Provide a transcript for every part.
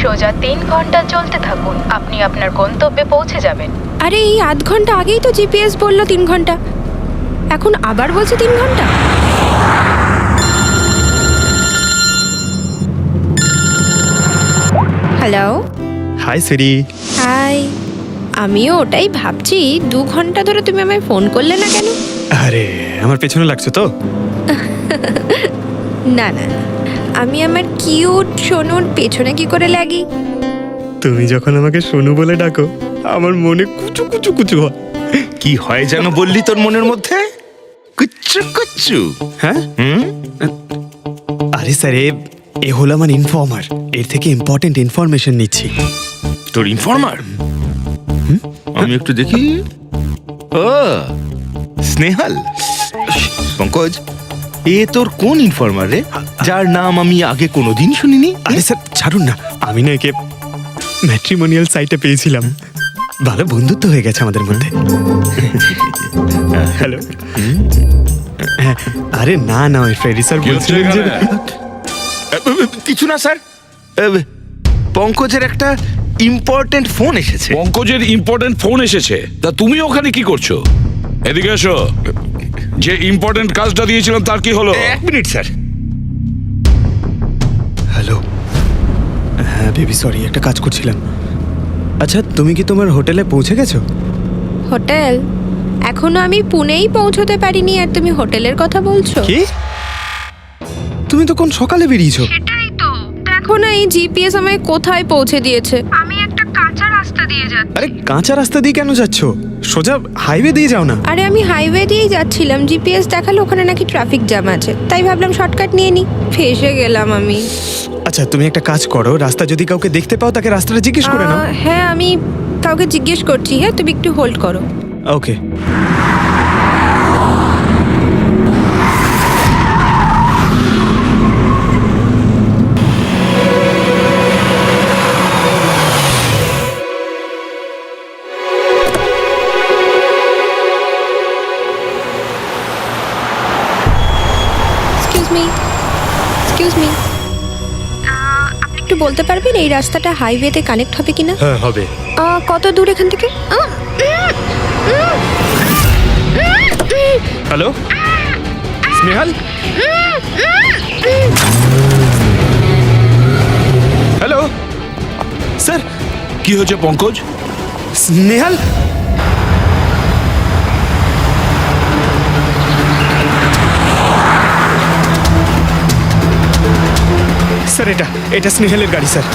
সোজা 3 ঘন্টা চলতে থাকুন, আপনি আপনার গন্তব্যে পৌঁছে যাবেন। আরে এই আধ ঘন্টা আগেই তো জিপিএস বললো 3 ঘন্টা, এখন আবার বলছে 3 ঘন্টা। হ্যালো। হাই সুরি। হাই। আমিও ওটাই ভাবছি, 2 ঘন্টা ধরে তুমি আমায় ফোন করলে না কেন? আরে আমার পেছনে লাগছো তো? না না, আমি আমার কিউট সোনুর পেছনে কি করে লাগি? তুমি যখন আমাকে সোনু বলে ডাকো আমার মনে কুচু কুচু কুচু হয়। কি হয় যেন বললি তোর মনের মধ্যে? কুচ্চু কুচ্চু। হ্যাঁ? আরে স্যার, এ হলো আমার ইনফর্মার, এর থেকে ইম্পর্টেন্ট ইনফরমেশন নিচ্ছি। তোর ইনফর্মার? আমি একটু দেখি। ও স্নেহাল। পঙ্কজ, এ তোর কোন ইনফর্মার রে, যার নাম আমি আগে কোনোদিন শুনিনি? আরে স্যার ছাড়ুন না, আমি না একে ম্যাট্রিমোনিয়াল সাইটে পেয়েছিলাম, ভালো বন্ধুত্ব হয়ে গেছে আমাদের মধ্যে। হ্যালো। আরে না না, ওই ফ্রেডি স্যার বলছিলেন যে কিছু না স্যার, পঙ্কজের একটা ইম্পর্টেন্ট ফোন এসেছে। পঙ্কজের ইম্পর্টেন্ট ফোন এসেছে, তা তুমি ওখানে কি করছো? এদিকে এসো। যে ইম্পর্টেন্ট কাজটা দিয়েছিলাম তার কি হলো? 1 মিনিট স্যার। হ্যালো। হ্যাঁ বেবি, সরি, একটা কাজ করছিলাম। আচ্ছা, তুমি কি তোমার হোটেলে পৌঁছে গেছো? হোটেল? এখনো আমি পুনেই পৌঁছতে পারিনি আর তুমি হোটেলের কথা বলছো? কি? তুমি তো কোন সকালে বেরিয়েছো? সেটাই তো, দেখো না এই জিপিএস আমায় কোথায় পৌঁছে দিয়েছে। আমি একটা কাঁচা রাস্তা দিয়ে যাচ্ছি। আরে কাঁচা রাস্তা দিয়ে কেন যাচ্ছো? সোজা হাইওয়ে দিয়ে যাও না। আরে আমি হাইওয়ে দিয়েই যাচ্ছিলাম, জিপিএস দেখালো ওখানে নাকি ট্রাফিক জ্যাম আছে, তাই ভাবলাম শর্টকাট নিয়ে নি, ফেসে গেলাম আমি। আচ্ছা, তুমি একটা কাজ করো, রাস্তা যদি কাউকে দেখতে পাও তাকে রাস্তাটা জিজ্ঞেস করে নাও। হ্যাঁ আমি কাউকে জিজ্ঞেস করছি, হ্যাঁ তুমি একটু হোল্ড করো। ওকে। এক্সকিউজ মি, আপনি একটু বলতে পারবেন এই রাস্তাটা হাইওয়েতে কানেক্ট হবে কিনা? হ্যাঁ হবে। কত দূর এখান থেকে? হ্যালো স্নেহাল। Hello sir. কি হয়েছে পঙ্কজ? স্নেহাল, স্যার এটা স্নেহালের গাড়ি স্যার।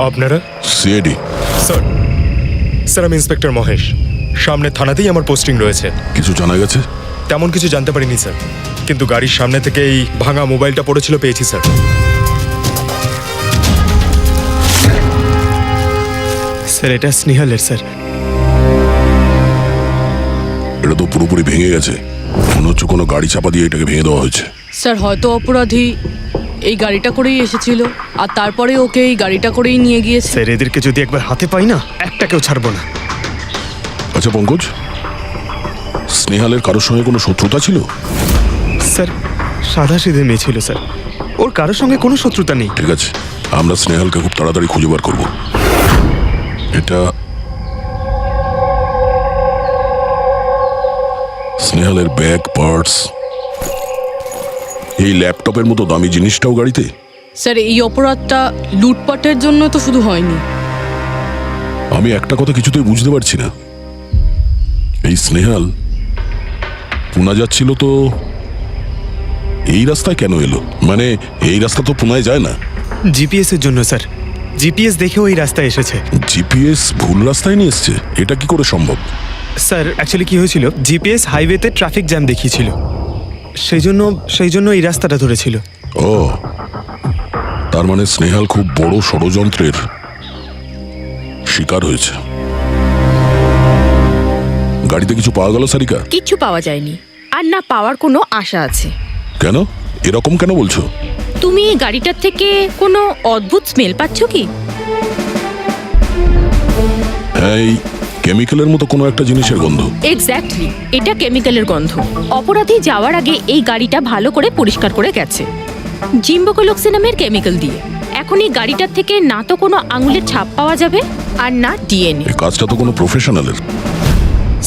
আপনারা? সিআইডি। স্যার আমি ইন্সপেক্টর মহেশ, সামনে থানাতেই আমার পোস্টিং রয়েছে। কিছু জানা গেছে? তেমন কিছু জানতে পারিনি স্যার, কিন্তু গাড়ির সামনে থেকে এই ভাঙা মোবাইলটা পড়েছিল, পেয়েছি স্যার। স্যার এটা স্নেহালের স্যার। এটা তো পুরোপুরি ভেঙে গেছে, মনে হচ্ছে কোনো গাড়ি চাপা দিয়ে এটাকে ভেঙে দেওয়া হয়েছে। স্যার হয়তো অপরাধী এই গাড়িটা করেই এসেছিল আর তারপরে ওকে এই গাড়িটা করেই নিয়ে গিয়েছে। স্যার এদেরকে যদি একবার হাতে পাই না, একটাকেও ছাড়বো না। আচ্ছা পঙ্কজ, স্নেহালের কারোর সঙ্গে কোনো শত্রুতা ছিল? স্যার সাদা সিধে মেয়ে ছিল স্যার, ওর কারোর সঙ্গে কোনো শত্রুতা নেই। ঠিক আছে, আমরা স্নেহালকে খুব তাড়াতাড়ি খুঁজে বার করবো। এটা স্নেহালের ব্যাগ, পার্টস, এই ল্যাপটপের মতো দামি জিনিসটাও গাড়িতে? স্যার এই অপরাধটা লুটপাটের জন্য তো শুধু হয়নি। আমি একটা কথা কিছুতেই বুঝতে পারছি না, এই স্নেহাল পুনা যাচ্ছিল তো এই রাস্তায় কেন এলো? মানে এই রাস্তা তো পুনায় যায় না। জিপিএস এর জন্য স্যার, জিপিএস দেখে ওই রাস্তায় এসেছে। জিপিএস ভুল রাস্তায় নিয়ে এসছে, এটা কি করে সম্ভব? স্যার অ্যাকচুয়ালি কি হয়েছিল, জিপিএস হাইওয়েতে ট্রাফিক জ্যাম দেখিয়েছিল, সেই জন্য এই রাস্তাটা ধরেছিল। ও, তার মানে স্নেহাল খুব বড় ষড়যন্ত্রের শিকার হয়েছে। গাড়িতে কিছু পাওয়া গেল সারিকা? কিচ্ছু পাওয়া যায়নি, আর না পাওয়ার কোনো আশা আছে। কেন এরকম কেন বলছো? তুমি এই গাড়িটার থেকে কোনো অদ্ভুত স্মেল পাচ্ছ কি? হ্যাঁ, এই কেমিক্যালের মতো কোনো একটা জিনিসের গন্ধ। এক্স্যাক্টলি, এটা কেমিক্যালের গন্ধ। অপরাধী যাওয়ার আগে এই গাড়িটা ভালো করে পরিষ্কার করে গেছে জিম্বোকোলক্সি নামের কেমিক্যাল দিয়ে। এখন এই গাড়িটার থেকে না তো কোনো আঙুলের ছাপ পাওয়া যাবে আর না ডিএনএ। এই কাজটা তো কোনো প্রফেশনালের।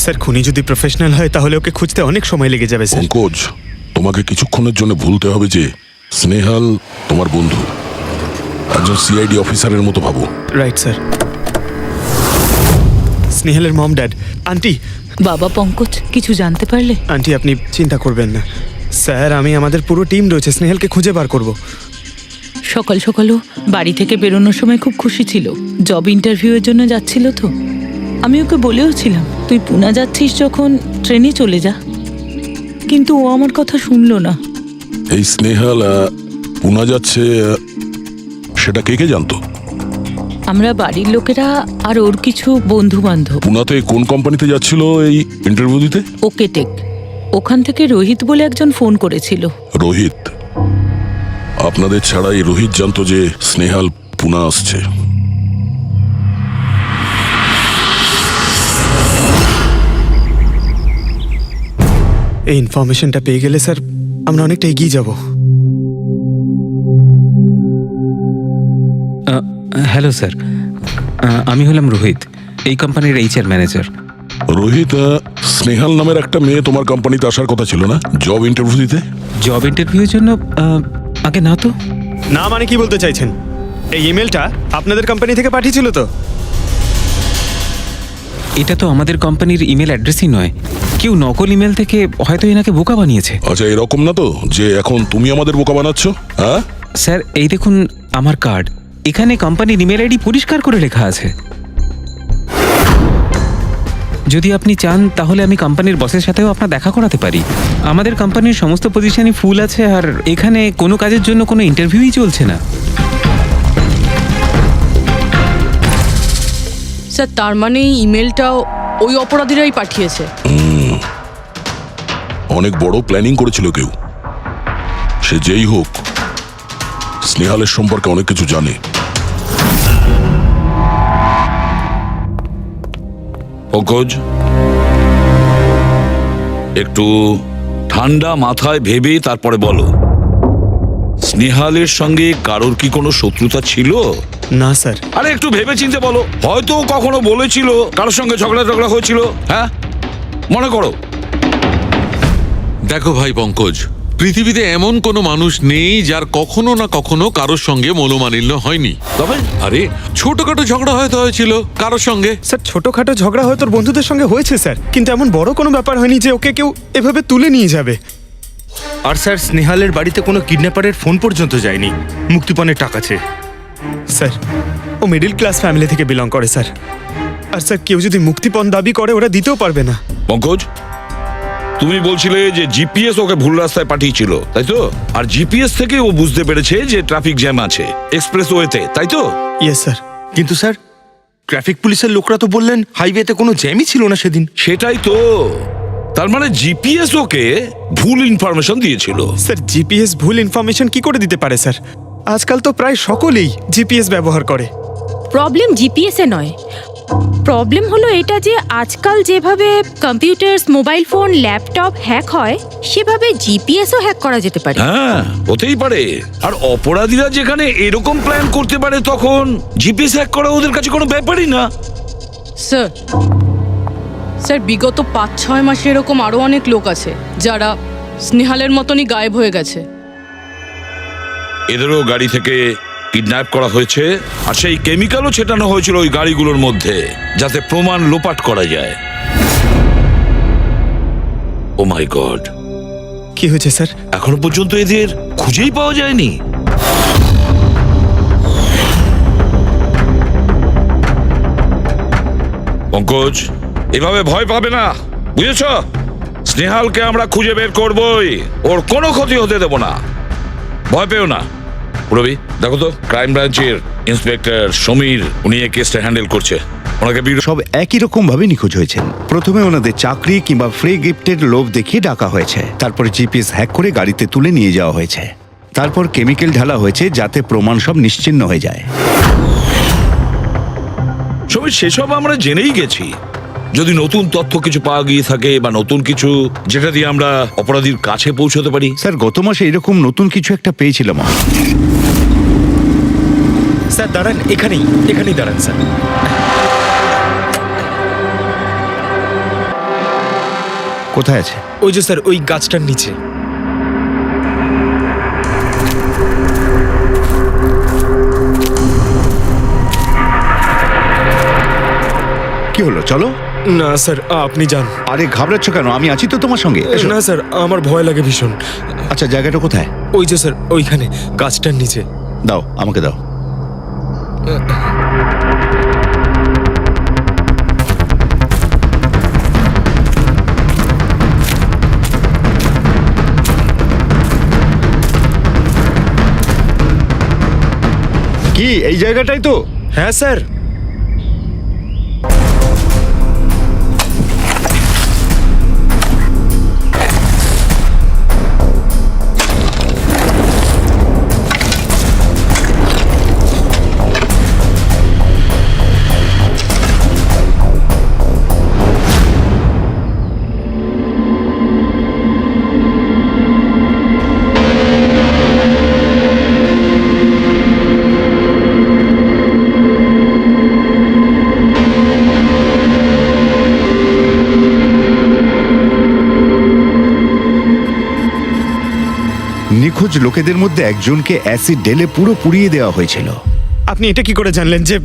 স্যার খুনি যদি প্রফেশনাল হয় তাহলে ওকে খুঁজতে অনেক সময় লেগে যাবে স্যার। পঙ্কজ, তোমাকে কিছুক্ষণের জন্য ভুলতে হবে যে স্নেহাল তোমার বন্ধু, একজন সিআইডি অফিসারের মতো ভাবো। Right sir. স্নেহালের মম ড্যাড। আন্টি, বাবা পঙ্কজ, কিছু জানতে পারলে? আন্টি আপনি চিন্তা করবেন না স্যার, আমি আমাদের পুরো টিম রয়েছে, স্নেহালকে খুঁজে বার করব। সকাল সকালও বাড়ি থেকে বেরোনোর সময় খুব খুশি ছিল, জব ইন্টারভিউয়ের জন্য যাচ্ছিল তো। আমি ওকে বলেও ছিলাম তুই পুনা যাচ্ছিস যখন ট্রেনে চলে যা, কিন্তু ও আমার কথা শুনলো না। এই স্নেহাল পুনা যাচ্ছে, সেটা কে কে জানতো? আমরা বাড়ির লোকেরা আর ওর কিছু বন্ধু বান্ধব। পুনাতে কোন কোম্পানিতে যাচ্ছিল এই ইন্টারভিউ দিতে? Okay take. ওখান থেকে রোহিত বলে একজন ফোন করেছিল। রোহিত? আপনাদের ছাড়া এই রোহিত জানতো যে স্নেহাল পুনা আসছে? এই ইনফরমেশনটা পেয়ে গেলে স্যার আমরা অনেকটা এগিয়ে যাব। হ্যালো স্যার, আমি হলাম রোহিত, এই কোম্পানির এইচআর ম্যানেজার। রোহিত, স্নেহাল নামের একটা মেয়ে তোমার কোম্পানিতে আসার কথা ছিল না জব ইন্টারভিউ দিতে? জব ইন্টারভিউর জন্য? আগে না তো। না মানে কি বলতে চাইছেন? এই ইমেলটা আপনাদের কোম্পানি থেকে পাঠিয়েছিল তো? এটা তো আমাদের কোম্পানির ইমেল অ্যাড্রেসই নয়, কেউ নকল ইমেল থেকে হয়তো এনাকে বোকা বানিয়েছে। আচ্ছা, এরকম না তো যে এখন তুমি আমাদের বোকা বানাচ্ছ? হ্যাঁ স্যার, এই দেখুন আমার কার্ড, এখানে কোম্পানির ইমেল আইডি পরিষ্কার করে লেখা আছে। যদি আপনি চান তাহলে আমি কোম্পানির বসের সাথেও আপনার দেখা করাতে পারি। আমাদের কোম্পানির সমস্ত পজিশনই ফুল আছে আর এখানে কোনো কাজের জন্য কোনো ইন্টারভিউই চলছে না। স্যার, তার মানে এই ইমেলটাও ওই অপরাধীরাই পাঠিয়েছে। অনেক বড় প্ল্যানিং করেছিল কেউ। সে যেই হোক, স্নেহালের সম্পর্কে অনেক কিছু জানে। পঙ্কজ, একটু ঠান্ডা মাথায় ভেবে তারপরে বলো, স্নেহালের সঙ্গে কারোর কি কোনো শত্রুতা ছিল? না স্যার। আরে একটু ভেবে চিন্তে বলো, হয়তো কখনো বলেছিল কারোর সঙ্গে ঝগড়া হয়েছিল। হ্যাঁ, মনে করো। দেখো ভাই পঙ্কজ, পৃথিবীতে এমন কোনো মানুষ নেই যার কখনো না কখনো কারোর সঙ্গে মনোমালিন্য হয়নি। তবে আরে ছোটখাটো ঝগড়া হয়তো হয়েছিল কারোর সঙ্গে। স্যার ছোটখাটো ঝগড়া হয়তো ওর বন্ধুদের সঙ্গে হয়েছে স্যার, কিন্তু এমন বড় কোনো ব্যাপার হয়নি যে ওকে কেউ এভাবে তুলে নিয়ে যাবে। আর স্যার, স্নেহালের বাড়িতে কোনো কিডন্যাপারের ফোন পর্যন্ত যায়নি মুক্তিপণের টাকা চেয়ে। স্যার ও মিডল ক্লাস ফ্যামিলি থেকে বিলং করে স্যার, আর স্যার কেউ যদি মুক্তিপণ দাবি করে ওরা দিতেও পারবে না। পঙ্কজ, তুমি বলছিলে যে জিপিএস ওকে ভুল রাস্তায় পাঠিয়েছিল, তাই তো? আর জিপিএস থেকে ও বুঝতে পেরেছে যে ট্রাফিক জ্যাম আছে এক্সপ্রেসওয়েতে, তাই তো? Yes sir. কিন্তু স্যার, ট্রাফিক পুলিশের লোকরা তো বললেন হাইওয়েতে কোনো জ্যামই ছিল না সেদিন। সেটাই তো, তার মানে জিপিএস ওকে ভুল ইনফরমেশন দিয়েছিল। স্যার জিপিএস ভুল ইনফরমেশন কি করে দিতে পারে স্যার? আজকাল তো প্রায় সকলেই জিপিএস ব্যবহার করে। প্রবলেম জিপিএসে নয়, প্রবলেম হলো এটা যে আজকাল যেভাবে computer, mobile phone, laptop hack হয় সেভাবে জিপিএসও হ্যাক করা যেতে পারে। হ্যাঁ, হতেই পারে। আর অপরাধীরা যেখানে এরকম প্ল্যান করতে পারে তখন জিপিএস হ্যাক করা ওদের কাছে কোনো ব্যাপারই না। স্যার, স্যার বিগত 5-6 মাসে এরকম আরো অনেক লোক আছে যারা স্নেহালের মতনই গায়েব হয়ে গেছে। এদেরও গাড়ি থেকে কিডন্যাপ করা হয়েছে, আর সেই কেমিক্যালও ছেটানো হয়েছিল ওই গাড়িগুলোর মধ্যে যাতে প্রমাণ লোপাট করা যায়। ও মাই গড, কি হয়েছে স্যার? এখনো পর্যন্ত এদের খুঁজেই পাওয়া যায়নি। পঙ্কজ, এভাবে ভয় পাবে না, বুঝেছ? স্নেহালকে আমরা খুঁজে বের করবই, ওর কোনো ক্ষতি হতে দেব না, ভয় পেও না। রবি, দেখো তো ক্রাইম ব্রাঞ্চের ইন্সপেক্টর সমীর, উনি এই কেসটা হ্যান্ডেল করছে। ওনাকে সব একই রকম ভাবে নিখোঁজ হয়েছেন। প্রথমে ওনাদের চাকরি কিংবা ফ্রি গিফটের লোভ দেখিয়ে ডাকা হয়েছে, তারপরে জিপিএস হ্যাক করে গাড়িতে তুলে নিয়ে যাওয়া হয়েছে, তারপর কেমিক্যাল ঢালা হয়েছে যাতে প্রমাণ সব নিশ্চিহ্ন হয়ে যায়। সমীর, সেসব আমরা জেনেই গেছি, যদি নতুন তথ্য কিছু পাওয়া গিয়ে থাকে বা নতুন কিছু যেটা দিয়ে আমরা অপরাধীর কাছে পৌঁছতে পারি। স্যার গত মাসে এরকম নতুন কিছু একটা পেয়েছিলাম আমি। স্যার দাঁড়ান, এখানেই এখানেই দাঁড়ান স্যার। কোথায় আছে? ওই যে স্যার, ওই গাছটার নিচে। কি হলো, চলো। না স্যার, আপনি যান। আরে ঘাবড়াচ্ছ কেন? আমি আছি তো তোমার সঙ্গে, এসো। না স্যার, আমার ভয় লাগে ভীষণ। আচ্ছা, জায়গাটা কোথায়? ওই যে স্যার, ওইখানে গাছটার নিচে। দাও, আমাকে দাও। কি এই জায়গাটাই তো? হ্যাঁ স্যার। নিখোঁজ লোকেদের মধ্যে একজনকে অ্যাসিড ঢেলে পুরো পুড়িয়ে দেওয়া হয়েছিল। আপনি এটা কি করে জানলেন যে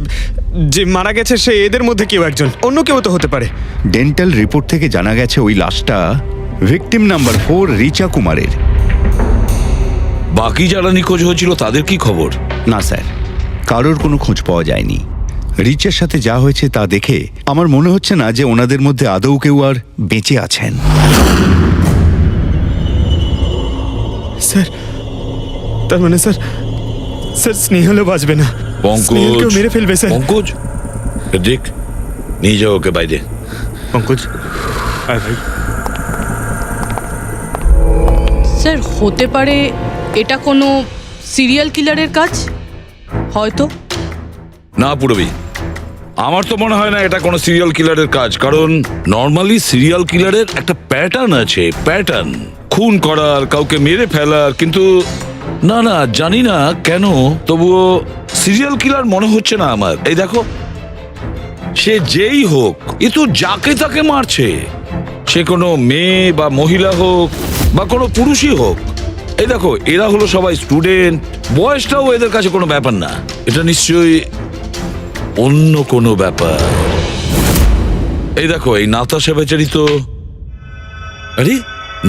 যে মারা গেছে সে এদের মধ্যে কেউ একজন? অন্য কেউ তো হতে পারে। ডেন্টাল রিপোর্ট থেকে জানা গেছে ওই লাশটা ভিকটিম নাম্বার 4 রিচা কুমারের। বাকি যারা নিখোঁজ হয়েছিল তাদের কি খবর? না স্যার, কারোর কোনো খোঁজ পাওয়া যায়নি। রিচার সাথে যা হয়েছে তা দেখে আমার মনে হচ্ছে না যে ওনাদের মধ্যে আদৌ কেউ আর বেঁচে আছেন। স্যার, তার মানে স্যার স্যার স্নেহালও বাঁচবে না। স্নেহালকেও মেরে ফেলবে স্যার। পঙ্কজ, দেখ, নিয়ে যাও ওকে বাইরে। পঙ্কজ, আয় ভাই। স্যার, হতে পারে এটা কোনো সিরিয়াল কিলারের কাজ, হয়তো। না পুরবি, আমার তো মনে হয় না এটা কোনো সিরিয়াল কিলারের কাজ। কারণ নর্মালি সিরিয়াল কিলারের একটা প্যাটার্ন আছে, প্যাটার্ন খুন করার, কাউকে মেরে ফেলার। কিন্তু না না, জানি না কেন, তবুও সিরিয়াল কিলার মনে হচ্ছে না আমার। এই দেখো, সে যেই হোক, এ তো যাকে তাকে মারছে। সে কোনো মেয়ে বা মহিলা হোক বা কোনো পুরুষই হোক। এই দেখো, এরা হলো সবাই স্টুডেন্ট, বয়সটাও এদের কাছে কোনো ব্যাপার না। এটা নিশ্চয়ই অন্য কোনো ব্যাপার। এই দেখো, এই নাতাশা বেচারি তো, আরে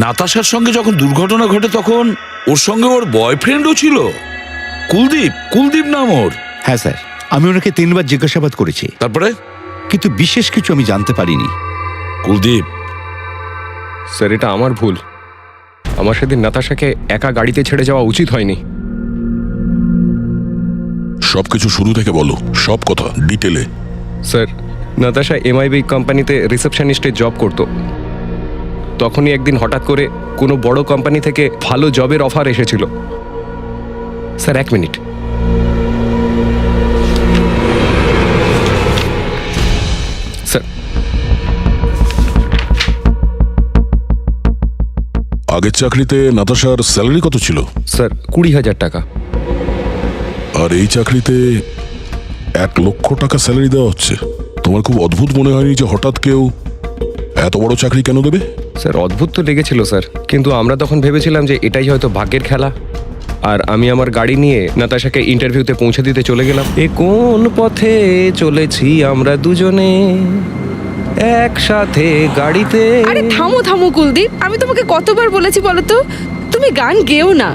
নাতাশার সঙ্গে যখন দুর্ঘটনা ঘটে তখন ওর সঙ্গে ওর বয়ফ্রেন্ডও ছিল, কুলদীপ। কুলদীপ নাম ওর। হ্যাঁ স্যার, আমি ওনাকে 3 বার জিজ্ঞাসাবাদ করেছি, তারপরে কিন্তু বিশেষ কিছু আমি জানতে পারিনি। কুলদীপ, স্যার, এটা আমার ভুল। আমার সেদিন নাতাশাকে একা গাড়িতে ছেড়ে যাওয়া উচিত হয়নি। সবকিছু শুরু থেকে বলো, সব কথা ডিটেলে। স্যার, নাতাশা MIB কোম্পানিতে রিসেপশনিস্টে জব করত। তখনই একদিন হঠাৎ করে কোনো বড় কোম্পানি থেকে ভালো জবের অফার এসেছিল। Sir, 1 minute. স্যার, আগের চাকরিতে নাতাশার স্যালারি কত ছিল? স্যার, 20,000 টাকা। আর এই চাকরিতে 1 লক্ষ টাকা স্যালারি দেওয়া হচ্ছে। তোমার খুব অদ্ভুত মনে হয়নি যে হঠাৎ কেউ এত বড় চাকরি কেন দেবে? স্যার, অদ্ভুত তো লেগেছিল স্যার, কিন্তু আমরা তখন ভেবেছিলাম যে এটাই হয়তো ভাগ্যের খেলা। আর আমি আমার গাড়ি নিয়ে নাতাশাকে ইন্টারভিউতে পৌঁছে দিতে চলে গেলাম। এ কোন পথে চলেছি আমরা দুজনে একসাথে গাড়িতে। আরে থামো থামো কুলদীপ, আমি তোমাকে কতবার বলেছি বলো তো, তুমি গান গেও না।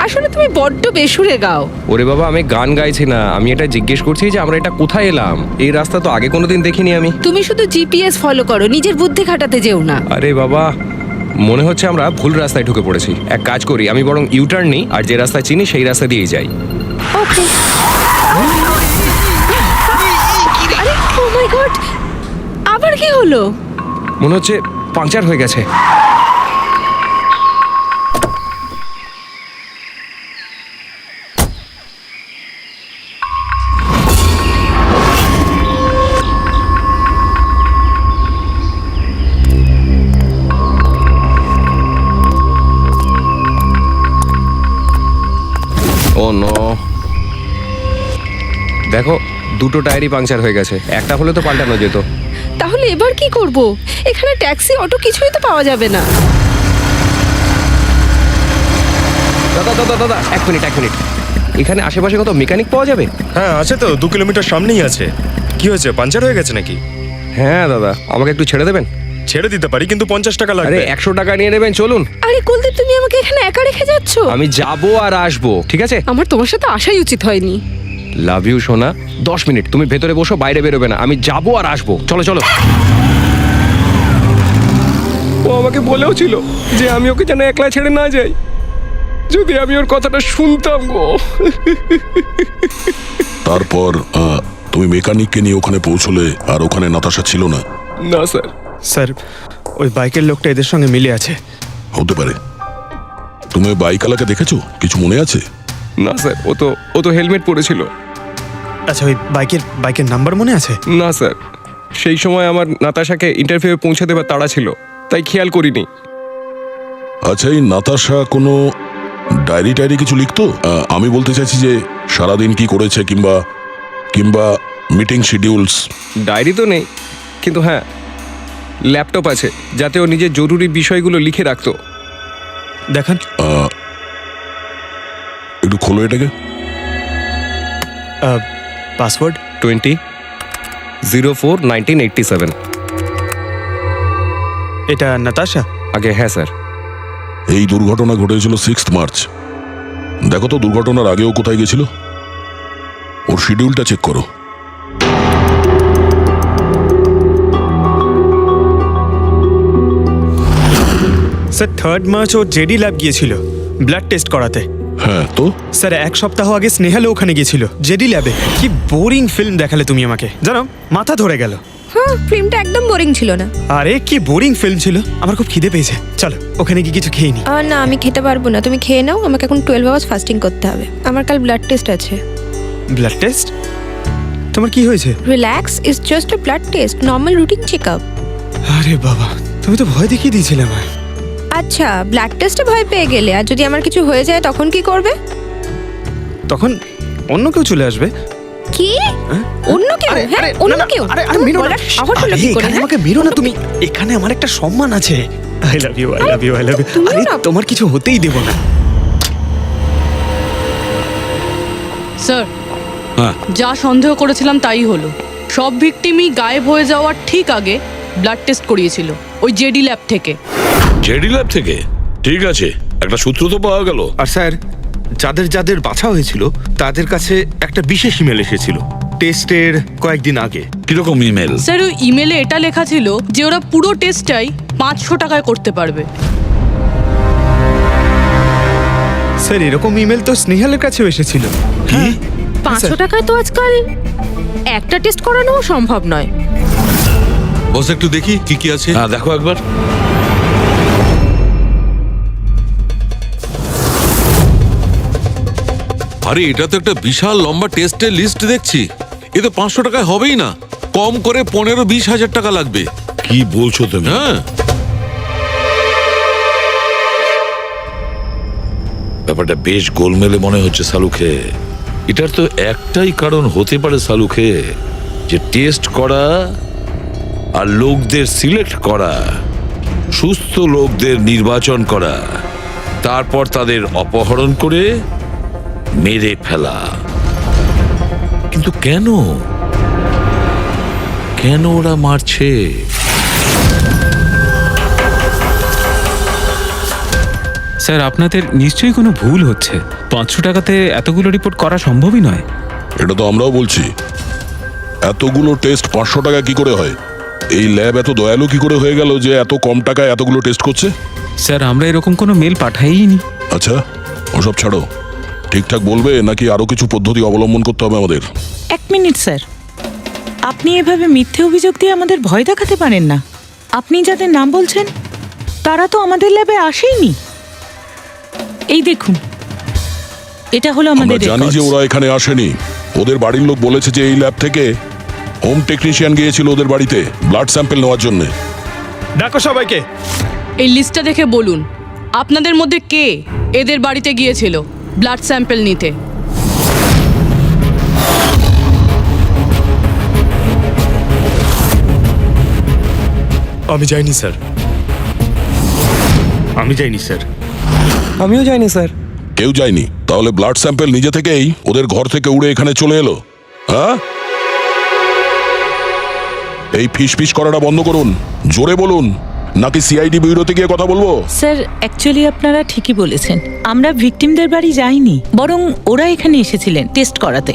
আসলে তুমি বড্ড বেসুরে গাও। ওরে বাবা, আমি গান গাইছি না, আমি এটা জিজ্ঞেস করছি যে আমরা এটা কোথায় এলাম। এই রাস্তা তো আগে কোনোদিন দেখিনি আমি। তুমি শুধু জিপিএস ফলো করো, নিজের বুদ্ধি খাটাতে যেও না। আরে বাবা, মনে হচ্ছে আমরা ভুল রাস্তায় ঢুকে পড়েছি। এক কাজ করি, আমি বরং ইউটার্ন নিই, আর যে রাস্তা চিনি সেই রাস্তা দিয়েই যাই। ওকে। আরে ও মাই গড, আবার কি হলো? মনে হচ্ছে পাংচার হয়ে গেছে। দেখো দুটো টায়ারই পাংচার হয়ে গেছে, একটা হলে তো পাল্টানো যেত। তাহলে এবার কি করব? এখানে ট্যাক্সি অটো কিছুই তো পাওয়া যাবে না। দাদা দাদা দাদা এক মিনিট। এখানে আশেপাশে কত মেকানিক পাওয়া যাবে? হ্যাঁ আছে তো, 2 কিলোমিটার সামনেই আছে। কি হয়েছে, পাঞ্চার হয়ে গেছে নাকি? হ্যাঁ দাদা, আমাকে একটু ছেড়ে দেবেন? ছেড়ে দিতে পারি, কিন্তু 50 টাকা আরে লাগবে। 100 টাকা নিয়ে নেবেন, চলুন। আরে কুলদীপ, তুমি আমাকে এখানে একা রেখে যাচ্ছ? আমি যাবো আর আসবো, ঠিক আছে? আমার তোমার সাথে আসাই উচিত হয়নি। লাভ ইউ সোনা। 10 মিনিট তুমি ভেতরে বসো, বাইরে বেরোবে না। আমি যাবো আর আসবো, চলো চলো। ও আমাকে বলেও ছিল যে আমি ওকে যেন একলা ছেড়ে না যাই। যদি আমি ওর কথাটা শুনতাম গো। তারপর তুমি মেকানিককে নিয়ে ওখানে পৌঁছলে, আর ওখানে নাতাশা ছিল না? না স্যার। স্যার, ওই বাইকের লোকটা এদের সঙ্গে মিলে আছে। হতে পারে। তুমি ওই বাইকওয়ালাকে দেখেছো? কিছু মনে আছে? না স্যার, ও তো হেলমেট পরেছিল। আচ্ছা, ওই বাইকের নাম্বার মনে আছে? না স্যার, সেই সময় আমার নাতাশাকে ইন্টারভিউয়ে পৌঁছে দেবার তাড়া ছিল, তাই খেয়াল করিনি। আচ্ছা, এই নাতাশা কোনো ডায়েরি কিছু লিখতো? আমি বলতে চাইছি যে সারাদিন কি করেছে, কিংবা মিটিং শিডিউলস। ডায়েরি তো নেই, কিন্তু হ্যাঁ ল্যাপটপ আছে, যাতে ও নিজের জরুরি বিষয়গুলো লিখে রাখতো। দেখান। একটু খোলো এটাকে। পাসওয়ার্ড 20/04/1987। এটা নাতাশা? আগে হ্যাঁ স্যার। এই দুর্ঘটনা ঘটেছিল 6 মার্চ। দেখো তো দুর্ঘটনার আগেও কোথায় গেছিল। ওর শিডিউলটা চেক করো। স্যার 3 মার্চ ও জেডি ল্যাব গিয়েছিল ব্লাড টেস্ট করাতে। হ্যাঁ তো স্যার 1 সপ্তাহ আগে স্নেহালও ওখানে গিয়েছিল জেডি ল্যাবে। কি বোরিং ফিল্ম দেখালে তুমি আমাকে, জানো মাথা ধরে গেল। হ্যাঁ, ফিল্মটা একদম বোরিং ছিল না। আরে কি বোরিং ফিল্ম ছিল। আমার খুব খিদে পেয়েছে, চলো ওখানে গিয়ে কিছু খেয়ে নি। না, আমি খেতে পারবো না, তুমি খেয়ে নাও। আমাকে এখন 12 আওয়ার্স ফাস্টিং করতে হবে। আমার কাল ব্লাড টেস্ট আছে। Blood test? তোমার কি হয়েছে? Relax, it's just a blood test, normal routine checkup. আরে বাবা, তুমি তো ভয় দেখিয়ে দিয়েছিলে আমায়। আচ্ছা, ব্লাড টেস্টে ভয় পেয়ে গেলে, আর যদি আমার কিছু হয়ে যায় তখন কি করবে? তখন অন্য কেউ চলে আসবে। কি? অন্য কেউ? হ্যাঁ, অন্য কেউ? আরে মেরো না, আবার হলো কি করে? আমাকে মেরো না তুমি। এখানে আমার একটা সম্মান আছে। I love you, I love you, I love you. আরে তোমার কিছু হতেই দেব না। স্যার, হ্যাঁ। যা সন্দেহ করেছিলাম তাই হলো। সব ভিকটিমই গায়েব হয়ে যাওয়ার ঠিক আগে ব্লাড টেস্ট করিয়েছিল ওই জেডি ল্যাব থেকে। জেডি ল্যাব থেকে? ঠিক আছে, একটা সূত্র তো পাওয়া গেল। আর স্যার, যাদের বাছা হয়েছিল তাদের কাছে একটা বিশেষ ইমেল এসেছিল টেস্টের কয়েকদিন আগে। কিরকম ইমেল? স্যার, ওই ইমেলে এটা লেখা ছিল যে ওরা পুরো টেস্টটাই 500 টাকায় করতে পারবে। স্যার, এরকম ইমেল তো স্নেহালের কাছেও এসেছিল। কি? 500 টাকায় তো আজকাল একটা টেস্ট করানোও সম্ভব নয়। বস একটু দেখি কি আছে। হ্যাঁ দেখো একবার। আরে এটা তো একটা বিশাল লম্বা টেস্টের লিস্ট দেখছি। এ তো 500 টাকায় হবেই না, কম করে 15-20 হাজার টাকা লাগবে। কি বলছো তুমি? হ্যাঁ, ব্যাপারটা বেশ গোলমেলে মনে হচ্ছে সালুখে। এটার তো একটাই কারণ হতে পারে সালুখে, যে টেস্ট করা আর লোকদের সিলেক্ট করা, সুস্থ লোকদের নির্বাচন করা, তারপর তাদের অপহরণ করে মেরে ফেলা। কিন্তু কেন ওরা মারছে? স্যার, আপনাদের নিশ্চয়ই কোনো ভুল হচ্ছে। 500 টাকাতে এতগুলো রিপোর্ট করা সম্ভবই নয়। এটা তো আমরাও বলছি। এতগুলো টেস্ট 500 টাকা কি করে হয়? এই ল্যাব এত দয়ালু কি করে হয়ে গেল যে এত কম টাকায় এতগুলো টেস্ট করছে? স্যার, আমরা এরকম কোনো মেল পাঠাইনি। আচ্ছা, ওসব ছাড়ো। ঠিকঠাক বলবে নাকি আরো কিছু পদ্ধতি অবলম্বন করতে হবে আমাদের? 1 মিনিট স্যার, আপনি এভাবে মিথ্যে অভিযোগ দিয়ে আমাদের ভয় দেখাতে পারেন না। আপনি যাদের নাম বলছেন তারা তো আমাদের ল্যাবে আসেইনি। এই দেখুন, এটা হলো আমাদের আমরা জানি যে records। ওরা এখানে আসেনি। ওদের বাড়ির লোক বলেছে যে এই ল্যাব থেকে হোম টেকনিশিয়ান গিয়েছিল ওদের বাড়িতে ব্লাড স্যাম্পল নেওয়ার জন্য। ডাকো সবাইকে। এই লিস্টটা দেখে বলুন আপনাদের মধ্যে কে এদের বাড়িতে গিয়েছিল ব্লাড স্যাম্পল নিতে। আমি যাইনি স্যার। আমি যাইনি স্যার। আমিও যাইনি স্যার। কেউ যায়নি? তাহলে ব্লাড স্যাম্পেল নিজে থেকেই ওদের ঘর থেকে উড়ে এখানে চলে এলো? হ্যাঁ, এই ফিস করাটা বন্ধ করুন, জোরে বলুন, নাকি সিআইডি ব্যুরোতে গিয়ে কথা বলবো? স্যার অ্যাকচুয়ালি আপনারা ঠিকই বলেছেন, আমরা ভিকটিমদের বাড়ি যাইনি, বরং ওরা এখানে এসেছিলেন টেস্ট করাতে।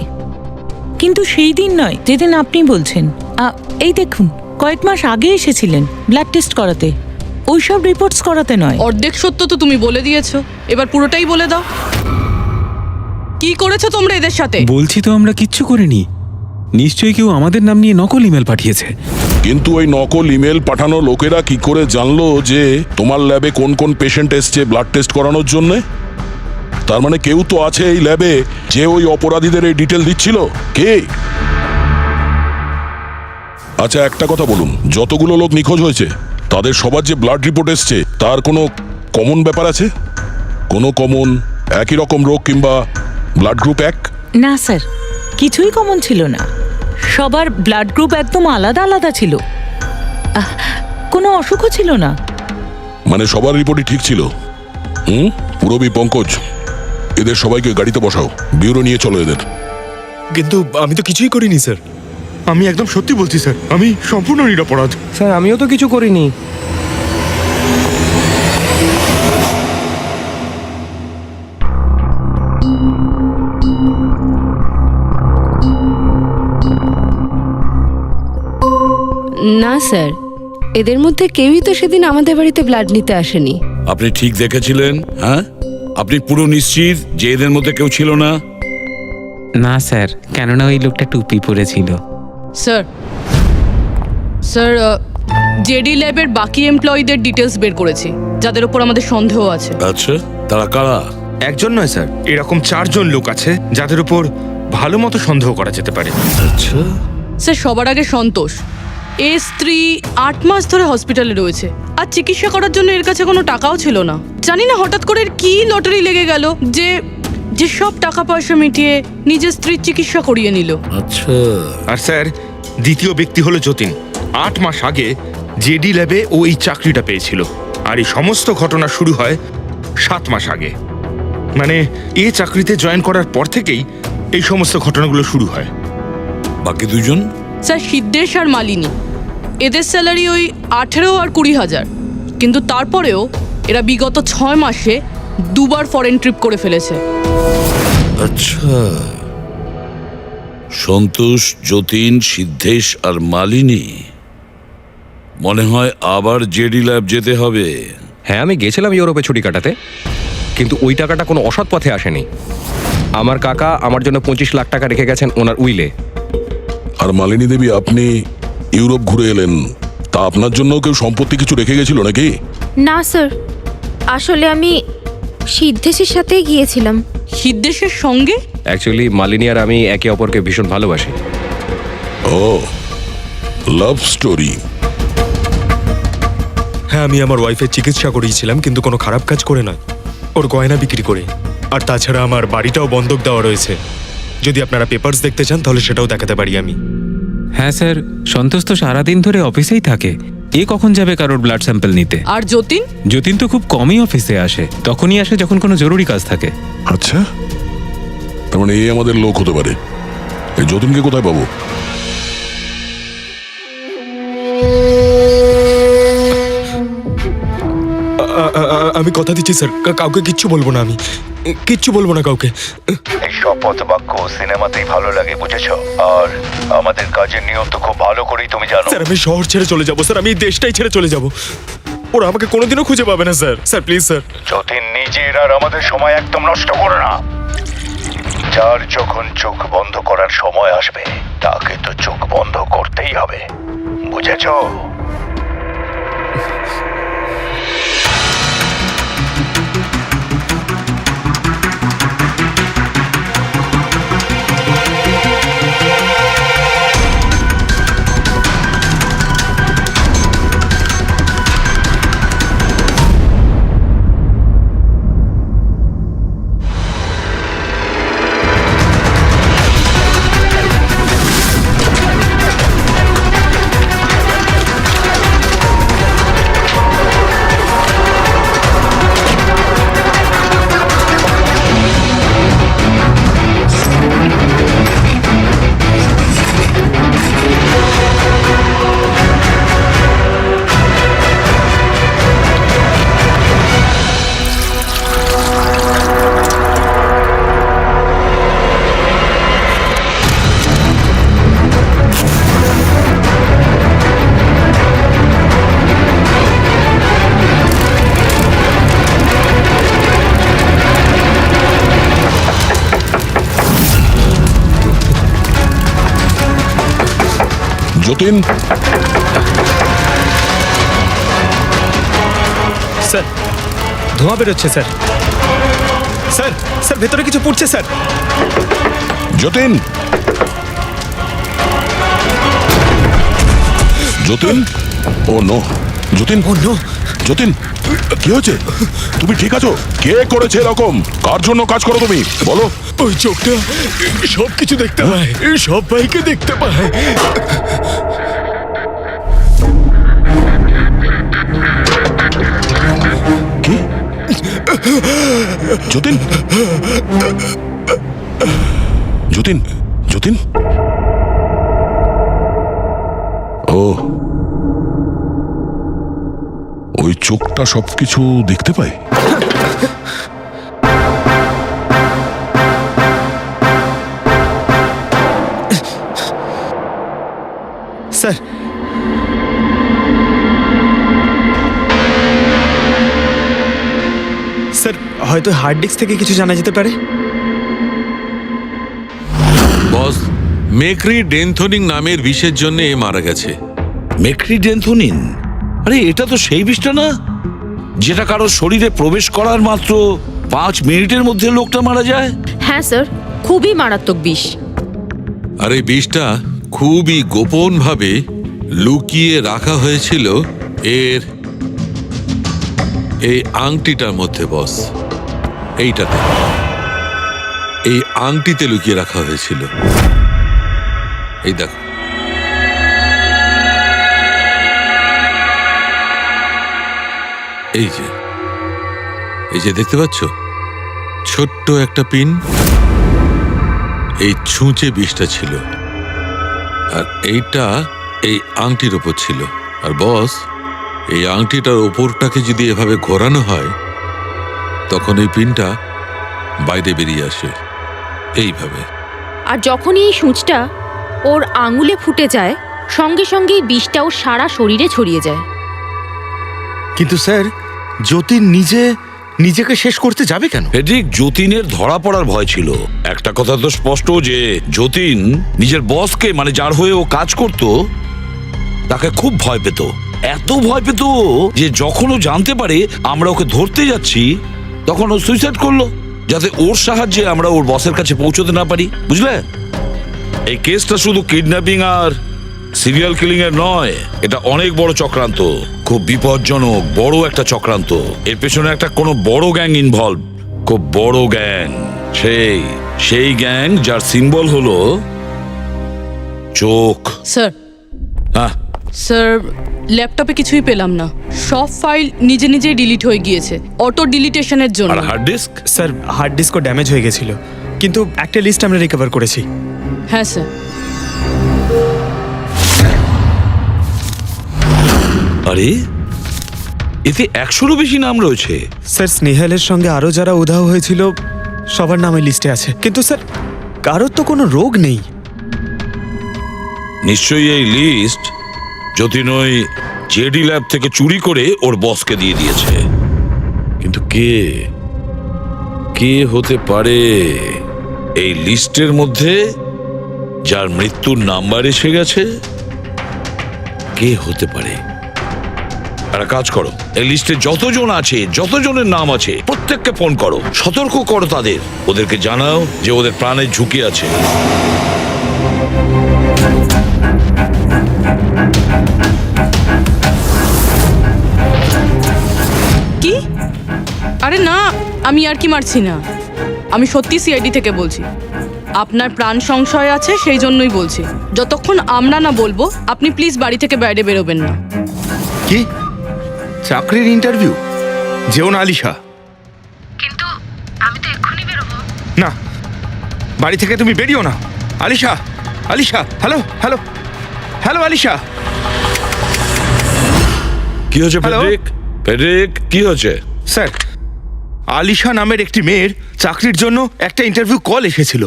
কিন্তু সেই দিন নয় যেদিন আপনি বলছেন। এই দেখুন, কয়েক মাস আগে এসেছিলেন ব্লাড টেস্ট করাতে, ওইসব রিপোর্টস করাতে নয়। অর্ধেক সত্য তো তুমি বলে দিয়েছো, এবার পুরোটাই বলে দাও। কি করেছো তোমরা এদের সাথে? বলছি তো আমরা কিচ্ছু করিনি। নিশ্চয়ই কেউ আমাদের নাম নিয়ে নকল ইমেল পাঠিয়েছে। কিন্তু ওই নকল ইমেল পাঠানো লোকেরা কি করে জানলো যে তোমার ল্যাবে কোন কোন পেশেন্ট এসছে ব্লাড টেস্ট করানোর জন্য? তার মানে কেউ তো আছে এই ল্যাবে যে ওই অপরাধীদের এই ডিটেল দিচ্ছিল। কে? আচ্ছা একটা কথা বলুন, যতগুলো লোক নিখোঁজ হয়েছে তাদের সবার যে ব্লাড রিপোর্ট এসছে তার কোনো কমন ব্যাপার আছে? কোনো কমন একই রকম রোগ কিংবা ব্লাড গ্রুপ এক? না স্যার, কিছুই কমন ছিল না। সবার ব্লাড গ্রুপ একদম আলাদা আলাদা ছিল, কোনো অসুখও ছিল না। মানে সবার রিপোর্টই ঠিক ছিল? পুরবী, পঙ্কজ, এদের সবাইকে গাড়িতে বসাও, ব্যুরো নিয়ে চলো এদের। কিন্তু আমি তো কিছুই করিনি স্যার। আমি একদম সত্যি বলছি স্যার, আমি সম্পূর্ণ নিরপরাধ। স্যার আমিও তো কিছু করিনি। না স্যার, এদের মধ্যে কেউই তো সেদিন আমাদের বাড়িতে ব্লাড নিতে আসেনি। আপনি ঠিক দেখেছিলেন? হ্যাঁ, আপনি পুরো নিশ্চিত যে এদের মধ্যে কেউ ছিল না? না স্যার, কেননা ওই লোকটা টুপি পরেছিল। স্যার স্যার জেডি ল্যাবের বাকি এমপ্লয়ীদের ডিটেলস বের করেছি, যাদের উপর আমাদের সন্দেহ আছে। আচ্ছা, তারা কারা? একজন নয় স্যার, এরকম 4 জন লোক আছে যাদের উপর ভালো মতো সন্দেহ করা যেতে পারে। আচ্ছা, স্যার সবার আগে সন্তোষ, এর স্ত্রী 8 মাস ধরে হসপিটালে রয়েছে, আর চিকিৎসা করার জন্য এর কাছে কোনো টাকাও ছিল না। জানি না হঠাৎ করে এর কি লটারি লেগে গেল যে যে সব টাকা পয়সা মিটিয়ে নিজের স্ত্রীর চিকিৎসা করিয়ে নিল। আচ্ছা। আর স্যার দ্বিতীয় ব্যক্তি হলো যতীন। 8 মাস আগে জেডি ল্যাবে ও এই চাকরিটা পেয়েছিল, আর এই সমস্ত ঘটনা শুরু হয় 7 মাস আগে। মানে এই চাকরিতে জয়েন করার পর থেকেই এই সমস্ত ঘটনাগুলো শুরু হয়। বাকি দুজন? স্যার সিদ্ধেশ আর মালিনী, এদের স্যালারি ওই 18 আর 20,000, কিন্তু তারপরেও এরা বিগত 6 মাসে 2বার ফরেন ট্রিপ করে ফেলেছে। আচ্ছা, সন্তোষ, যতীন, সিদ্ধেশ আর মালিনী। মনে হয় আবার জেডি ল্যাব যেতে হবে। হ্যাঁ, আমি গেছিলাম ইউরোপে ছুটি কাটাতে, কিন্তু ওই টাকাটা কোনো অসৎ পথে আসেনি। আমার কাকা আমার জন্য 25 লাখ টাকা রেখে গেছেন ওনার উইলে। আর মালিনী দেবী, আপনি ইউরোপ ঘুরে এলেন, তা আপনার জন্য কেউ সম্পত্তি কিছু রেখে গেছিল নাকি? না স্যার, আসলে আমি সিদ্ধেশের সাথে গিয়েছিলাম। সিদ্ধেশের সঙ্গে? অ্যাকচুয়ালি মালিনী আর আমি একে অপরকে ভীষণ ভালোবাসি। ও, লাভ স্টোরি। হ্যাঁ, আমি আমার ওয়াইফের চিকিৎসা করিয়েছিলাম, কিন্তু কোনো খারাপ কাজ করে নয়, ওর গয়না বিক্রি করে। আর তাছাড়া আমার বাড়িটাও বন্ধক দেওয়া রয়েছে। যদি আপনারা পেপারস দেখতে চান তাহলে সেটাও দেখাতে পারি আমি। হ্যাঁ স্যার, সন্তোষ তো সারাদিন ধরে অফিসেই থাকে, এ কখন যাবে কারোর ব্লাড স্যাম্পল নিতে? আর যতীন? যতীন তো খুব কমই অফিসে আসে, তখনই আসে যখন কোনো জরুরি কাজ থাকে। আচ্ছা, তার মানে এই আমাদের লোক হতে পারে। এই যতীনকে কোথায় পাবো? আমি কথা দিচ্ছি স্যার, কাউকে কিচ্ছু বলবো না, আমি কিচ্ছু বলবো না কাউকে। এই শপথ বাক্য সিনেমাতেই ভালো লাগে, বুঝেছো? আর আমাদের কাজের নিয়ম তো খুব ভালো করেই তুমি জানো। স্যার আমি শহর ছেড়ে চলে যাবো স্যার, আমি এই দেশটাই ছেড়ে চলে যাবো। ওরা আমাকে কোনোদিনও খুঁজে পাবে না sir. Sir please sir. Jatin, নিজের আর আমাদের সময় একদম নষ্ট করো না। যার যখন চোখ বন্ধ করার সময় আসবে তাকে তো চোখ বন্ধ করতেই হবে, বুঝেছো? যতীন, স্যার ধোঁয়া বেরোচ্ছে স্যার। স্যার স্যার ভেতরে কিছু পড়ছে স্যার। যতীন, যতীন, ও নো, যতীন, ও নো, যতীন, কি হয়েছে? তুমি ঠিক আছো? কে করেছে এরকম? কার জন্য কাজ করো তুমি, বলো? ওই চোখটা সব কিছু দেখতে পায়, সব ভাইকে দেখতে পায়। কি? যতীন, যতীন, যতীন, ও, ওই চোখটা সবকিছু দেখতে পায়? স্যার স্যার হয়তো হার্ড ডিস্ক থেকে কিছু জানা যেতে পারে। বস, মেক্রি ডেনথোনিং নামের বিষের জন্য এ মারা গেছে। মেক্রিডেন্থোনিন? আরে এটা তো সেই বিষটা না যেটা কারো শরীরে প্রবেশ করার মাত্র 5 মিনিটের মধ্যে লোকটা মারা যায়? হ্যাঁ স্যার, খুবই মারাত্মক বিষ। আর এই বিষটা খুবই গোপন ভাবে লুকিয়ে রাখা হয়েছিল এর এই আংটিটার মধ্যে। বস, এইটাতে, এই আংটিতে লুকিয়ে রাখা হয়েছিল। এই দেখো, এই যে দেখতে পাচ্ছ ছোট্ট একটা পিন, এই ছুঁচে বিষটা ছিল, আর এইটা এই আংটির ওপর ছিল। আর বস, এই আংটিটার ওপরটাকে যদি এভাবে ঘোরানো হয় তখন এই পিনটা বাইরে বেরিয়ে আসে এইভাবে। আর যখনই এই সূঁচটা ওর আঙুলে ফুটে যায়, সঙ্গে সঙ্গেই বিষটাও সারা শরীরে ছড়িয়ে যায়। কিন্তু স্যার যতীন নিজেকে শেষ করতে যাবে কেন? ফেডরিক, যতীনের ধরা পড়ার ভয় ছিল। একটা কথা তো স্পষ্ট যে যতীন নিজের বসকে, মানে যার হয়ে ও কাজ করত, তাকে খুব ভয় পেত। এত ভয় পেত যে যখন ও জানতে পারে আমরা ওকে ধরতে যাচ্ছি তখন ও সুইসাইড করলো, যাতে ওর সাহায্যে আমরা ওর বসের কাছে পৌঁছতে না পারি। বুঝলে, এই কেসটা শুধু কিডন্যাপিং আর সিরিয়াল কিলিং এর নয়, এটা অনেক বড় চক্রান্ত, খুব বিপজ্জনক বড় একটা চক্রান্ত। এর পেছনে একটা কোনো বড় গ্যাং ইনভলভ, খুব বড় গ্যাং। সেই গ্যাং যার সিম্বল হলো চোখ। স্যার, হ্যাঁ স্যার ল্যাপটপে কিছুই পেলাম না। সব ফাইল নিজে নিজেই ডিলিট হয়ে গিয়েছে অটো ডিলিটেশনের জন্য। আর হার্ড ডিস্ক? স্যার হার্ড ডিস্কও ড্যামেজ হয়ে গেছিল, কিন্তু একটা লিস্ট আমরা রিকভার করেছি। হ্যাঁ স্যার। আরে এতে 100-রও বেশি নাম রয়েছে। স্যার স্নেহালের সঙ্গে আরো যারা উধাও হয়েছিল সবার নাম এই লিস্টে আছে, কিন্তু স্যার কারোর তো কোনো রোগ নেই। নিশ্চয়ই এই লিস্ট যতীন ওই জেডি ল্যাব থেকে চুরি করে ওর বসকে দিয়ে দিয়েছে। কিন্তু কে হতে পারে এই লিস্টের মধ্যে যার মৃত্যুর নাম্বার এসে গেছে? কে হতে পারে? একটা কাজ করো, এই লিস্টে যতজন আছে, যতজনের নাম আছে, প্রত্যেককে ফোন করো, সতর্ক করো তাদের, ওদেরকে জানাও যে ওদের প্রাণের ঝুঁকি আছে। কি? আরে না, আমি আর কি মারছি না। আমি সত্যি সিআইডি থেকে বলছি। আপনার প্রাণ সংশয় আছে, সেই জন্যই বলছি। যতক্ষণ আমরা না বলবো আপনি প্লিজ বাড়ি থেকে বাইরে বেরোবেন না। কি চাকরির ইন্টারভিউ? যেও না আলিশা। কিন্তু আমি তো এক্ষুনি বেরোবো। না, বাড়ি থেকে তুমি বেরিও না। Alisha, Alisha, hello hello hello Alisha. কি হয়েছে ফেডরিক? ফেডরিক, কি হয়েছে? স্যার, আলিশা নামের একটি মেয়ের চাকরির জন্য একটা ইন্টারভিউ কল এসেছিল।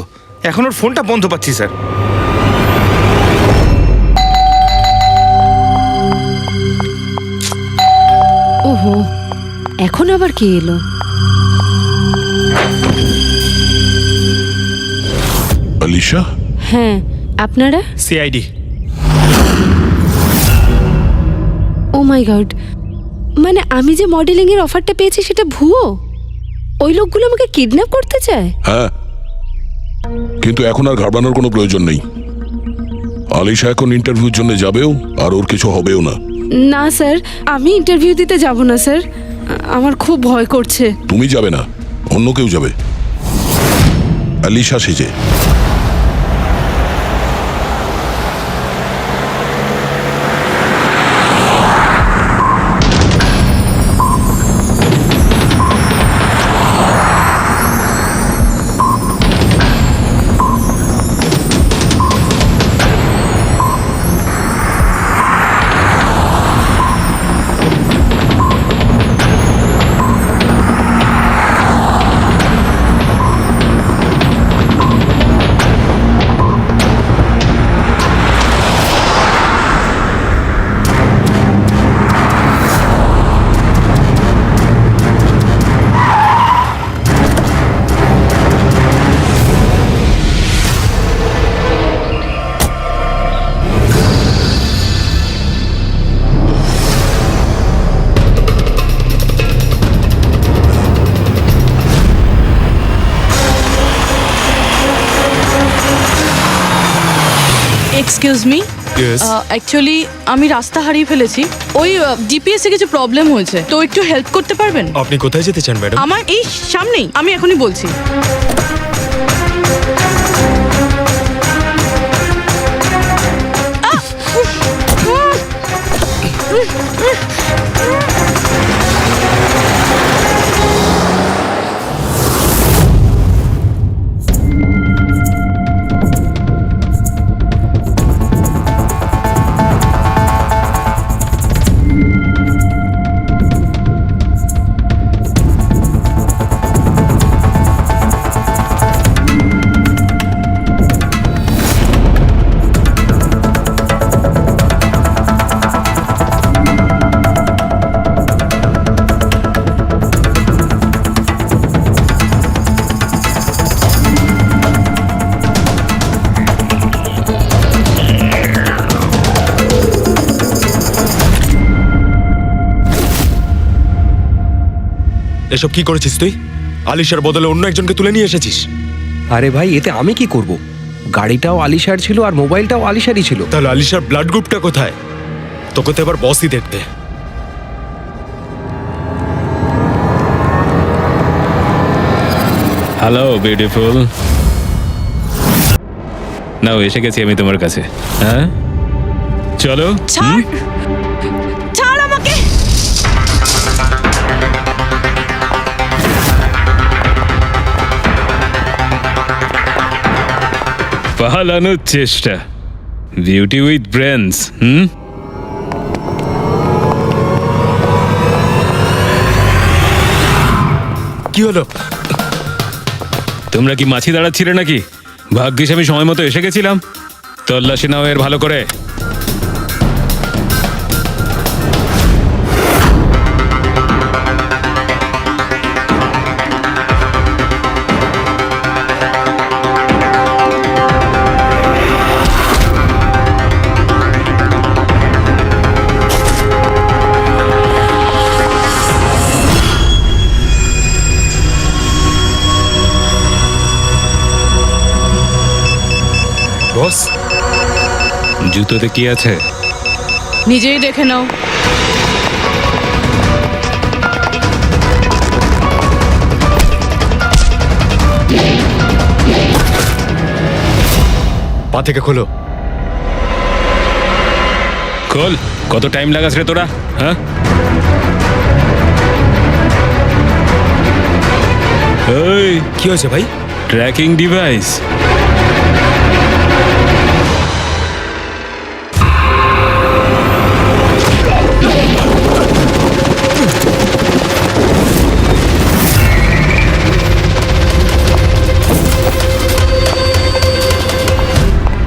এখন ওর ফোনটা বন্ধ পাচ্ছি স্যার। ওহো, এখন আবার কে এলো? আলিশা? হ্যাঁ, আপনারা? সিআইডি। মাই গড, মানে আমি যে মডেলিং এর অফারটা পেয়েছি সেটা ভুয়ো? ওই লোকগুলো আমাকে কিডন্যাপ করতে চায়? হ্যাঁ, কিন্তু এখন আর ঘাবড়ানোর কোনো প্রয়োজন নেই। আলিশা এখন ইন্টারভিউর জন্য যাবেও, আর ওর কিছু হবেও না। না স্যার, আমি ইন্টারভিউ দিতে যাব না স্যার, আমার খুব ভয় করছে। তুমি যাবে না, অন্য কেউ যাবে, আলিশা সেজে। Excuse me, Yes? অ্যাকচুয়ালি আমি রাস্তা হারিয়ে ফেলেছি। ওই জিপিএস এ কিছু প্রবলেম হয়েছে, তো একটু হেল্প করতে পারবেন? আপনি কোথায় যেতে চান ম্যাডাম? আমার এই সামনেই, আমি এখনই বলছি। এসব কি করেছিস তুই? আলিশার বদলে অন্য একজনকে তুলে নিয়ে এসেছিস। আরে ভাই, এতে আমি কি করব? গাড়িটাও আলিশার ছিল আর মোবাইলটাও আলিশারই ছিল। তাহলে আলিশার ব্লাড গ্রুপটা কোথায়? তোকে তো এবার বসই দেখতে। হ্যালো বিউটিফুল, নাও এসে গেছি আমি তোমার কাছে। হ্যাঁ চলো। ছাড়, ছাড় আমাকে। পালানোর চেষ্টা, বিউটি উইথ ব্রেনস। কি হলো? তোমরা কি মাছি দাঁড়াচ্ছিলে নাকি? ভাগ্যিস আমি সময় মতো এসে গেছিলাম। তল্লাশি নাও এর ভালো করে। বস, জুতোতে কি আছে? নিজেই দেখে নাও। পা থেকে খোলো। খোল। কত টাইম লাগাস রে তোরা? হ্যাঁ, এই কি হয়েছে ভাই? Tracking device.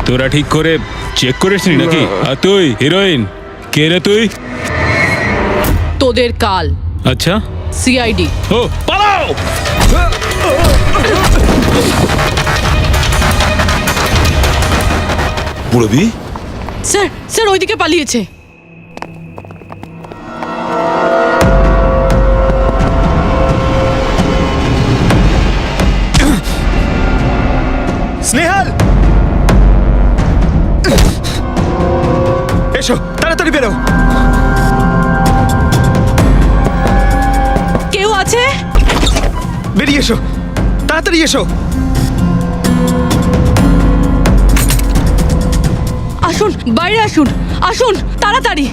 তোরা ঠিক করে চেক করিসনি নাকি? আর তুই হিরোইন, কে রে তুই? তোদের কাল। আচ্ছা, সিআইডি। ও পালাও। পুরবি, স্যার, স্যার ওইদিকে পালিয়েছে। এসো, তাড়াতাড়ি বেরো। কেউ আছে? বেরিয়ে এসো, তাড়াতাড়ি এসো। আসুন, বাইরে আসুন, আসুন তাড়াতাড়ি।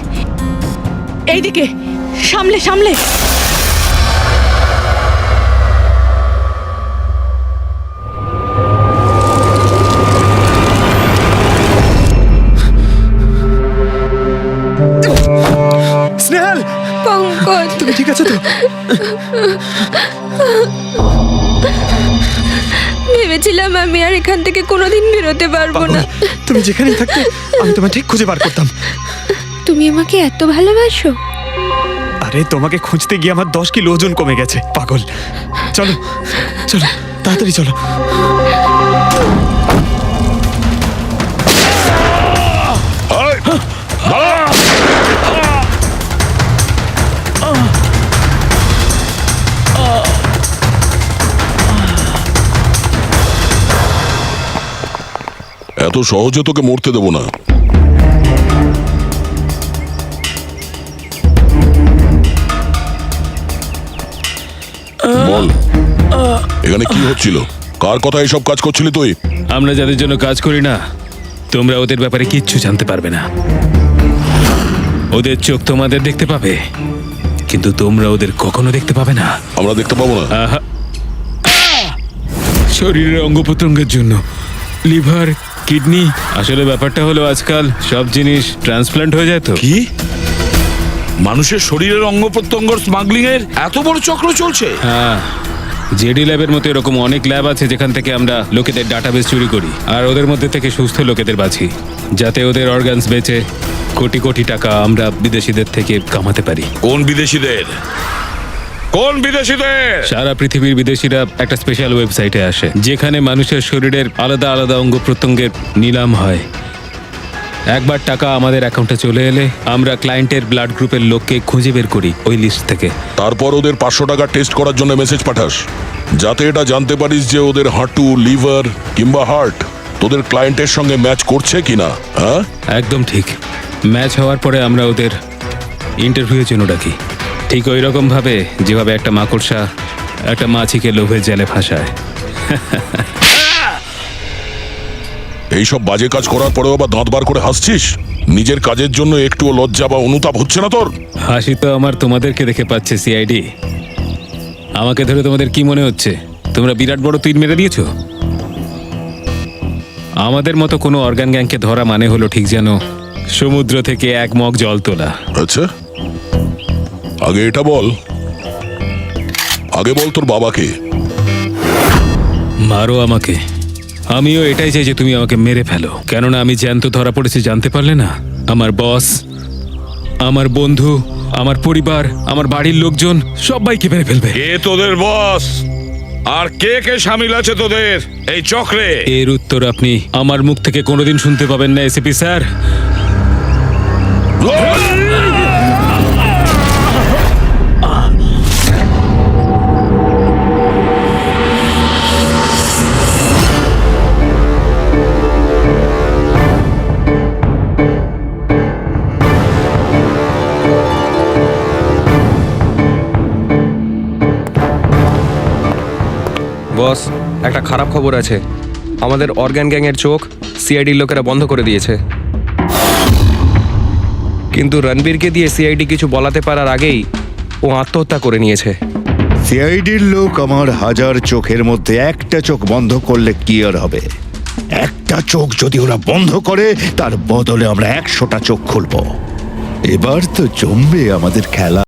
এইদিকে, সামলে সামলে। স্নেহাল, পঙ্কজ, তুমি ঠিক আছো তো? ভেবেছিলাম আমি আর এখান থেকে কোনোদিন বেরোতে পারবো না। তুমি যেখানেই থাকতে আমি তোমায় ঠিক খুঁজে বার করতাম। তুমি আমাকে এত ভালোবাসো? আরে তোমাকে খুঁজতে গিয়ে আমার 10 কিলো ওজন কমে গেছে, পাগল। চলো চলো, তাড়াতাড়ি চলো। এত সহজে তোকে মরতে দেবো না। বল, এখানে কি হচ্ছিল? কার কথা এসব কাজ করছিলি তুই? আমরা যাদের জন্য কাজ করি না, তোমরা ওদের ব্যাপারে কিচ্ছু জানতে পারবে না। ওদের চোখ তোমাদের দেখতে পাবে, কিন্তু তোমরা ওদের কখনো দেখতে পাবে না। আমরা দেখতে পাবো না? আহা! শরীরের অঙ্গ প্রত্যঙ্গের জন্য লিভার, কিডনি, আসলে ব্যাপারটা হলো আজকাল সব জিনিস ট্রান্সপ্লান্ট হয়ে যায় তো। কি মানুষের শরীরের অঙ্গ প্রত্যঙ্গ স্মাগলিং এর এত বড় চক্র চলছে? হ্যাঁ, জেডি ল্যাবের মতো এরকম অনেক ল্যাব আছে যেখান থেকে আমরা লোকেদের ডাটাবেস চুরি করি আর ওদের মধ্যে থেকে সুস্থ লোকেদের বাছি, যাতে ওদের অর্গানস বেচে কোটি কোটি টাকা আমরা বিদেশিদের থেকে কামাতে পারি। কোন বিদেশিদের? কোন বিদেশিদের? সারা পৃথিবীর বিদেশিরা একটা স্পেশাল ওয়েবসাইটে আসে যেখানে মানুষের শরীরের আলাদা আলাদা অঙ্গ প্রত্যঙ্গের নিলাম হয়। একবার টাকা আমাদের অ্যাকাউন্টে চলে এলে আমরা ক্লায়েন্টের ব্লাড গ্রুপের লোককে খুঁজে বের করি ওই লিস্ট থেকে। তারপর ওদের 500 টাকা টেস্ট করার জন্য মেসেজ পাঠাস, যাতে এটা জানতে পারিস যে ওদের হাঁটু, লিভার কিংবা হার্ট তোদের ক্লায়েন্টের সঙ্গে ম্যাচ করছে কিনা। হ্যাঁ, একদম ঠিক। ম্যাচ হওয়ার পরে আমরা ওদের ইন্টারভিউয়ের জন্য ডাকি, ঠিক ওই রকম ভাবে যেভাবে একটা মাকড়সা একটা মাছিকে লোভের জালে ফাঁসায়। এইসব বাজে কাজ করার পরেও আবার দাঁত বার করে হাসছিস? নিজের কাজের জন্য একটুও লজ্জা বা অনুতাপ হচ্ছে না তোর? হাসি তো আমার তোমাদেরকে দেখে পাচ্ছে সিআইডি। আমাকে ধরে তোমাদের কি মনে হচ্ছে তোমরা বিরাট বড় তীর মেরে দিয়েছো? আমাদের মতো কোনো অর্গান গ্যাংকে ধরা মানে হলো ঠিক যেন সমুদ্র থেকে এক মগ জল তোলা। আচ্ছা, আগে এটা বল, আগে বল তোর বাবাকে। মারো আমাকে, আমিও এটাই চাই যে তুমি আমাকে মেরে ফেলো, কেননা আমি জ্যান্ত ধরা পড়েছি জানতে পারলে না? আমার বস, আমার বন্ধু, আমার পরিবার, আমার বাড়ির লোকজন সবাইকে মেরে ফেলবে। কে তোদের বস আর কে কে শামিল আছে তোদের এই চক্রে? এর উত্তর আপনি আমার মুখ থেকে কোনোদিন শুনতে পাবেন না এসিপি স্যার। বস, একটা খারাপ খবর আছে। আমাদের অর্গান গ্যাংয়ের চোখ সিআইডির লোকেরা বন্ধ করে দিয়েছে, কিন্তু রণবীরকে দিয়ে সিআইডি কিছু বলাতে পারার আগেই ও আত্মহত্যা করে নিয়েছে। সিআইডির লোক আমার 1000 চোখের মধ্যে একটা চোখ বন্ধ করলে কি আর হবে? একটা চোখ যদি ওরা বন্ধ করে তার বদলে আমরা 100টা চোখ খুলবো। এবার তো জমবে আমাদের খেলা।